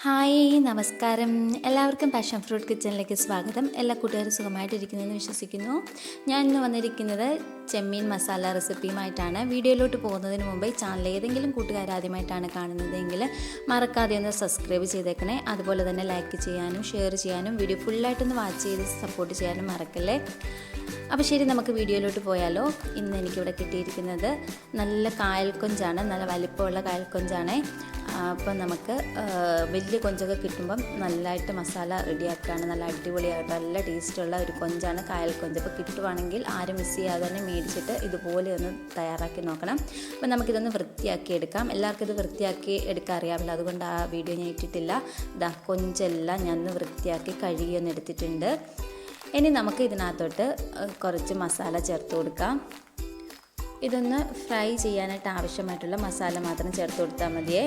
Hi നമസ്കാരം. എല്ലാവർക്കും passion fruit കിച്ചണിലേക്ക് സ്വാഗതം. എല്ലാ കൂട്ടുകാരും സുഖമായിട്ടിരിക്കുന്നതെന്ന് വിശ്വസിക്കുന്നു. ഞാൻ ഇന്ന് വന്നിരിക്കുന്നത് ചെമ്മീൻ മസാല റെസിപ്പിയുമായിട്ടാണ്. വീഡിയോയിലോട്ട് പോകുന്നതിന് മുമ്പ് ചാനൽ ഏതെങ്കിലും കൂട്ടുകാർ ആദ്യമായിട്ടാണ് കാണുന്നതെങ്കിൽ മറക്കാതെ ഒന്ന് സബ്സ്ക്രൈബ് ചെയ്തേക്കണേ. അതുപോലെ തന്നെ ലൈക്ക് ചെയ്യാനും ഷെയർ ചെയ്യാനും വീഡിയോ ഫുള്ളായിട്ടൊന്ന് വാച്ച് ചെയ്ത് സപ്പോർട്ട് ചെയ്യാനും മറക്കല്ലേ. അപ്പോൾ ശരി, നമുക്ക് വീഡിയോയിലോട്ട് പോയാലോ. ഇന്ന് എനിക്കിവിടെ കിട്ടിയിരിക്കുന്നത് നല്ല കായൽ കൊഞ്ചാണ്, നല്ല വലിപ്പമുള്ള കായൽ കൊഞ്ചാണ്. അപ്പം നമുക്ക് വലിയ കൊഞ്ചൊക്കെ കിട്ടുമ്പം നല്ലതായിട്ട് മസാല റെഡിയാക്കുകയാണ്. നല്ല അടിപൊളിയായിട്ട് നല്ല ടേസ്റ്റുള്ള ഒരു കൊഞ്ചാണ് കായൽ കൊഞ്ച്. അപ്പോൾ കിട്ടുവാണെങ്കിൽ ആരും മിസ് ചെയ്യാതെ തന്നെ മേടിച്ചിട്ട് ഇതുപോലെ ഒന്ന് തയ്യാറാക്കി നോക്കണം. അപ്പം നമുക്കിതൊന്ന് വൃത്തിയാക്കി എടുക്കാം. എല്ലാവർക്കും ഇത് വൃത്തിയാക്കി എടുക്കാൻ അറിയാമല്ലോ, അതുകൊണ്ട് ആ വീഡിയോ ഞാൻ ഇട്ടിട്ടില്ല. ഇതാ കൊഞ്ചെല്ലാം ഞാൻ വൃത്തിയാക്കി കഴുകിയൊന്ന് എടുത്തിട്ടുണ്ട്. ഇനി നമുക്ക് ഇതിനകത്തോട്ട് കുറച്ച് മസാല ചേർത്ത് കൊടുക്കാം. ഇതൊന്ന് ഫ്രൈ ചെയ്യാനായിട്ട് ആവശ്യമായിട്ടുള്ള മസാല മാത്രം ചേർത്ത് കൊടുത്താൽ മതിയേ.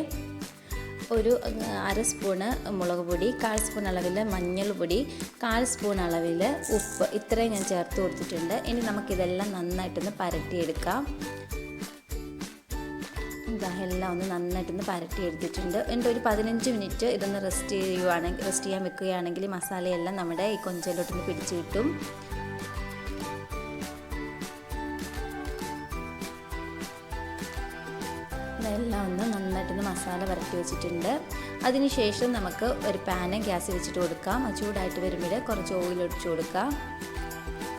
ഒരു 1/2 സ്പൂണ് മുളക് പൊടി, 1/4 സ്പൂൺ അളവിൽ മഞ്ഞൾപ്പൊടി, 1/4 സ്പൂൺ അളവിൽ ഉപ്പ്, ഇത്രയും ഞാൻ ചേർത്ത് കൊടുത്തിട്ടുണ്ട്. ഇനി നമുക്കിതെല്ലാം നന്നായിട്ടൊന്ന് പരട്ടിയെടുക്കാം. എല്ലാം ഒന്ന് നന്നായിട്ടൊന്ന് പരട്ടി എടുത്തിട്ടുണ്ട്. എന്നിട്ട് ഒരു 15 മിനിറ്റ് ഇതൊന്ന് റെസ്റ്റ് ചെയ്യാൻ വെക്കുകയാണെങ്കിൽ മസാലയെല്ലാം നമ്മുടെ ഈ കൊഞ്ചയിലോട്ടൊന്ന് പിടിച്ച് കിട്ടും. ഇതെല്ലാം ഒന്ന് നന്നായിട്ടൊന്ന് മസാല പരട്ടി വെച്ചിട്ടുണ്ട്. അതിനുശേഷം നമുക്ക് ഒരു പാന് ഗ്യാസ് വെച്ചിട്ട് കൊടുക്കാം. ചൂടായിട്ട് വരുമ്പോൾ കുറച്ച് ഓയിൽ ഒഴിച്ച് കൊടുക്കാം.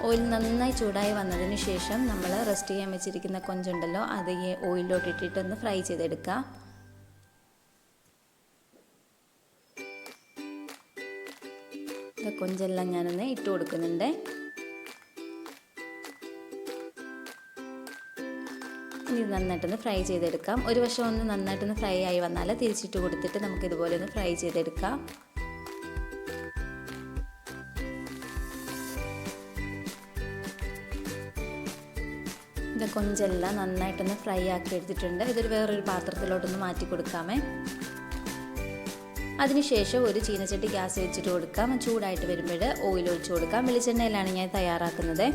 ഓയിൽ നന്നായി ചൂടായി വന്നതിന് ശേഷം നമ്മൾ റെസ്റ്റ് ചെയ്യാൻ വെച്ചിരിക്കുന്ന കൊഞ്ചുണ്ടല്ലോ, അത് ഈ ഓയിലോട്ട് ഇട്ടിട്ടൊന്ന് ഫ്രൈ ചെയ്തെടുക്കാം. കൊഞ്ചെല്ലാം ഞാനൊന്ന് ഇട്ട് കൊടുക്കുന്നുണ്ട്. ഇനി നന്നായിട്ടൊന്ന് ഫ്രൈ ചെയ്തെടുക്കാം. ഒരു വശം ഒന്ന് നന്നായിട്ടൊന്ന് ഫ്രൈ ആയി വന്നാൽ തിരിച്ചിട്ട് കൊടുത്തിട്ട് നമുക്കിതുപോലെ ഒന്ന് ഫ്രൈ ചെയ്തെടുക്കാം. കൊഞ്ചെല്ലാം നന്നായിട്ടൊന്ന് ഫ്രൈ ആക്കി എടുത്തിട്ടുണ്ട്. ഇതൊരു വേറൊരു പാത്രത്തിലോട്ടൊന്ന് മാറ്റി കൊടുക്കാമേ. അതിനുശേഷം ഒരു ചീനച്ചട്ടി ഗ്യാസ് വെച്ചിട്ട് കൊടുക്കാം. ചൂടായിട്ട് വരുമ്പോൾ ഓയിൽ ഒഴിച്ച് കൊടുക്കാം. വെളിച്ചെണ്ണയിലാണ് ഞാൻ തയ്യാറാക്കുന്നത്.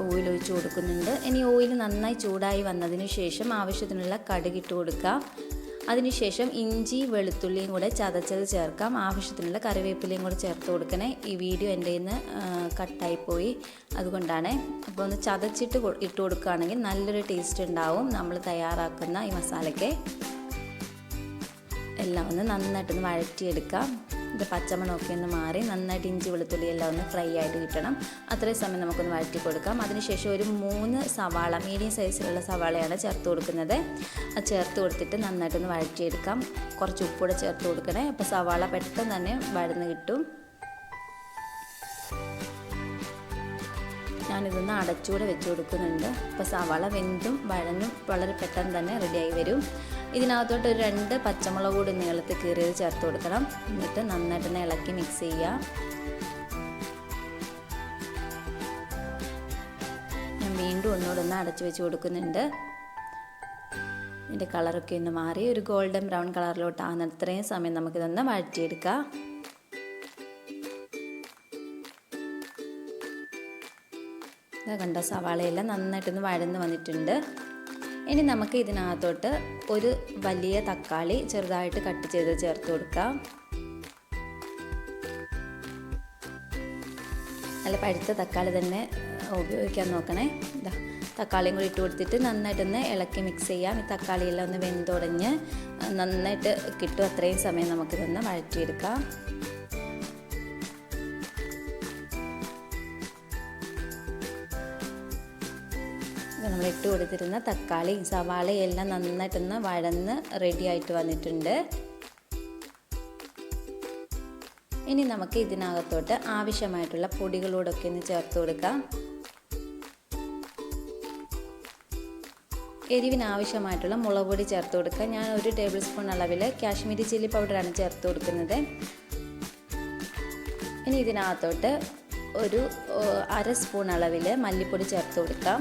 ഓയിൽ ഒഴിച്ച് കൊടുക്കുന്നുണ്ട്. ഇനി ഓയിൽ നന്നായി ചൂടായി വന്നതിന് ശേഷം ആവശ്യത്തിനുള്ള കടുകിട്ട് കൊടുക്കാം. അതിനുശേഷം ഇഞ്ചി വെളുത്തുള്ളിയും കൂടെ ചതച്ചത് ചേർക്കാം. ആവശ്യത്തിനുള്ള കറിവേപ്പിലയും കൂടെ ചേർത്ത് കൊടുക്കണേ. ഈ വീഡിയോ എൻ്റെ കയ്യിൽ നിന്ന് കട്ടായിപ്പോയി, അതുകൊണ്ടാണ്. അപ്പോൾ ഒന്ന് ചതച്ചിട്ട് ഇട്ട് കൊടുക്കുകയാണെങ്കിൽ നല്ലൊരു ടേസ്റ്റ് ഉണ്ടാവും നമ്മൾ തയ്യാറാക്കുന്ന ഈ മസാലയ്ക്ക്. എല്ലാം ഒന്ന് നന്നായിട്ടൊന്ന് വഴറ്റിയെടുക്കാം. ഇത് പച്ചമണമൊക്കെ ഒന്ന് മാറി നന്നായിട്ട് ഇഞ്ചി വെളുത്തുള്ളി എല്ലാം ഒന്ന് ഫ്രൈ ആയിട്ട് കിട്ടണം. അത്രയും സമയം നമുക്കൊന്ന് വഴറ്റി കൊടുക്കാം. അതിനുശേഷം ഒരു 3 സവാള, മീഡിയം സൈസിലുള്ള സവാളയാണ് ചേർത്ത് കൊടുക്കുന്നത്. അത് ചേർത്ത് കൊടുത്തിട്ട് നന്നായിട്ടൊന്ന് വഴറ്റിയെടുക്കാം. കുറച്ച് ഉപ്പൂടെ ചേർത്ത് കൊടുക്കണേ. അപ്പോൾ സവാള പെട്ടെന്ന് തന്നെ വഴന്ന് കിട്ടും. ഞാനിതൊന്ന് അടച്ചുകൂടെ വെച്ച് കൊടുക്കുന്നുണ്ട്. അപ്പോൾ സവാള വെന്തും വഴന്നും വളരെ പെട്ടെന്ന് തന്നെ റെഡിയായി വരും. ഇതിനകത്തോട്ട് ഒരു 2 പച്ചമുളക് കൂടി നീളത്തിൽ കീറിയത് ചേർത്ത് കൊടുക്കണം. എന്നിട്ട് നന്നായിട്ടൊന്ന് ഇളക്കി മിക്സ് ചെയ്യുക. ഞാൻ വീണ്ടും ഒന്നുകൂടെ ഒന്ന് അടച്ചു വെച്ച് കൊടുക്കുന്നുണ്ട്. ഇതിൻ്റെ കളറൊക്കെ ഒന്ന് മാറി ഒരു ഗോൾഡൻ ബ്രൗൺ കളറിലോട്ടാകുന്ന അത്രയും സമയം നമുക്കിതൊന്ന് വഴറ്റിയെടുക്കാം. കണ്ട സവാളയെല്ലാം നന്നായിട്ടൊന്ന് വഴന്ന് വന്നിട്ടുണ്ട്. ഇനി നമുക്ക് ഇതിനകത്തോട്ട് ഒരു വലിയ തക്കാളി ചെറുതായിട്ട് കട്ട് ചെയ്ത് ചേർത്ത് കൊടുക്കാം. നല്ല പഴുത്ത തക്കാളി തന്നെ ഉപയോഗിക്കാൻ നോക്കണേ. തക്കാളിയും കൂടി ഇട്ട് കൊടുത്തിട്ട് നന്നായിട്ടൊന്ന് ഇളക്കി മിക്സ് ചെയ്യാം. ഈ തക്കാളിയെല്ലാം ഒന്ന് വെന്തുടഞ്ഞ് നന്നായിട്ട് കിട്ടും. അത്രയും സമയം നമുക്കിതൊന്ന് വഴറ്റിയെടുക്കാം. നമ്മൾ ഇട്ട് കൊടുത്തിരുന്ന തക്കാളി സവാളയും എല്ലാം നന്നായിട്ടൊന്ന് വഴന്ന് റെഡി ആയിട്ട് വന്നിട്ടുണ്ട്. ഇനി നമുക്ക് ഇതിനകത്തോട്ട് ആവശ്യമായിട്ടുള്ള പൊടികളോടൊക്കെ ഒന്ന് ചേർത്ത് കൊടുക്കാം. എരിവിന് ആവശ്യമായിട്ടുള്ള മുളക് പൊടി ചേർത്ത് കൊടുക്കാം. ഞാൻ 1 ടേബിൾ സ്പൂൺ അളവിൽ കാശ്മീരി ചില്ലി പൗഡറാണ് ചേർത്ത് കൊടുക്കുന്നത്. ഇനി ഇതിനകത്തോട്ട് ഒരു 1/2 സ്പൂൺ അളവിൽ മല്ലിപ്പൊടി ചേർത്ത് കൊടുക്കാം.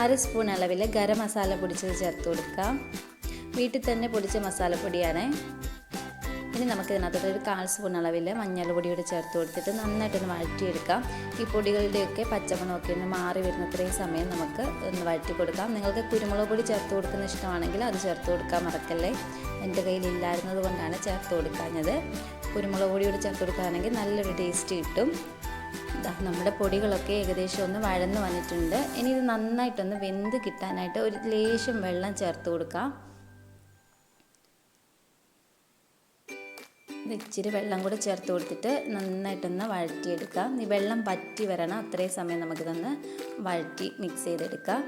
1/2 സ്പൂൺ അളവിൽ ഗരം മസാല പൊടിച്ചത് ചേർത്ത് കൊടുക്കാം. വീട്ടിൽ തന്നെ പൊടിച്ച മസാലപ്പൊടിയാണ്. ഇനി നമുക്ക് ഇതിനകത്തോട്ട് ഒരു 1/4 സ്പൂൺ അളവിൽ മഞ്ഞൾപ്പൊടി കൂടി ചേർത്ത് കൊടുത്തിട്ട് നന്നായിട്ടൊന്ന് വഴറ്റിയെടുക്കാം. ഈ പൊടികളുടെയൊക്കെ പച്ചമണമൊക്കെ ഒന്ന് മാറി വരുന്നത്രയും സമയം നമുക്ക് ഒന്ന് വഴറ്റി കൊടുക്കാം. നിങ്ങൾക്ക് കുരുമുളക് പൊടി ചേർത്ത് കൊടുക്കുന്ന ഇഷ്ടമാണെങ്കിൽ അത് ചേർത്ത് കൊടുക്കാൻ മറക്കല്ലേ. എൻ്റെ കയ്യിലില്ലായിരുന്നത് കൊണ്ടാണ് ചേർത്ത് കൊടുക്കാഞ്ഞത്. കുരുമുളക് പൊടി കൂടി ചേർത്ത് കൊടുക്കുകയാണെങ്കിൽ നല്ലൊരു ടേസ്റ്റ് കിട്ടും. നമ്മുടെ പൊടികളൊക്കെ ഏകദേശം ഒന്ന് വഴന്ന് വന്നിട്ടുണ്ട്. ഇനി ഇത് നന്നായിട്ടൊന്ന് വെന്ത് കിട്ടാനായിട്ട് ഒരു ലേശം വെള്ളം ചേർത്ത് കൊടുക്കാം. ഇച്ചിരി വെള്ളം കൂടെ ചേർത്ത് കൊടുത്തിട്ട് നന്നായിട്ടൊന്ന് വഴറ്റിയെടുക്കാം. ഈ വെള്ളം പറ്റി വരണം, അത്രയും സമയം നമുക്കിതൊന്ന് വഴറ്റി മിക്സ് ചെയ്തെടുക്കാം.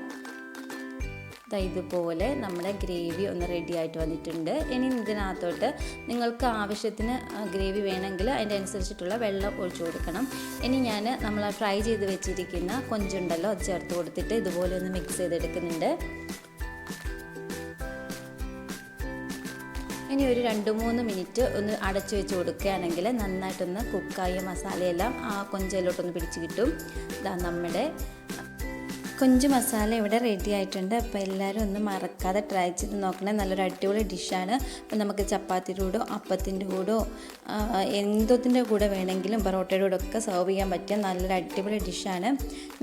ഇതുപോലെ നമ്മുടെ ഗ്രേവി ഒന്ന് റെഡി ആയിട്ട് വന്നിട്ടുണ്ട്. ഇനി ഇതിനകത്തോട്ട് നിങ്ങൾക്ക് ആവശ്യത്തിന് ഗ്രേവി വേണമെങ്കിൽ അതിൻ്റെ അനുസരിച്ചിട്ടുള്ള വെള്ളം ഒഴിച്ചു കൊടുക്കണം. ഇനി നമ്മൾ ഫ്രൈ ചെയ്ത് വെച്ചിരിക്കുന്ന കൊഞ്ചുണ്ടല്ലോ അത് ചേർത്ത് കൊടുത്തിട്ട് ഇതുപോലെ ഒന്ന് മിക്സ് ചെയ്തെടുക്കുന്നുണ്ട്. ഇനി ഒരു 2-3 മിനിറ്റ് ഒന്ന് അടച്ചു വെച്ച് കൊടുക്കുകയാണെങ്കിൽ നന്നായിട്ടൊന്ന് കുക്കായ മസാലയെല്ലാം ആ കൊഞ്ചയിലോട്ടൊന്ന് പിടിച്ച് കിട്ടും. നമ്മുടെ കൊഞ്ച് മസാല ഇവിടെ റെഡി ആയിട്ടുണ്ട്. അപ്പോൾ എല്ലാവരും ഒന്ന് മറക്കാതെ ട്രൈ ചെയ്ത് നോക്കണേ. നല്ലൊരു അടിപൊളി ഡിഷാണ്. അപ്പോൾ നമുക്ക് ചപ്പാത്തിയുടെ കൂടോ അപ്പത്തിൻ്റെ കൂടോ എന്തോത്തിൻ്റെ കൂടെ വേണമെങ്കിലും പൊറോട്ടയുടെ കൂടെ ഒക്കെ സെർവ് ചെയ്യാൻ പറ്റിയ നല്ലൊരു അടിപൊളി ഡിഷാണ്.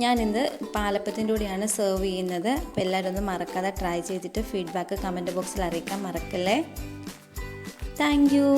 ഞാനിന്ന് പാലപ്പത്തിൻ്റെ കൂടെയാണ് സെർവ് ചെയ്യുന്നത്. അപ്പോൾ എല്ലാവരും ഒന്ന് മറക്കാതെ ട്രൈ ചെയ്തിട്ട് ഫീഡ്ബാക്ക് കമൻറ്റ് ബോക്സിൽ അറിയിക്കാൻ മറക്കല്ലേ. Thank you.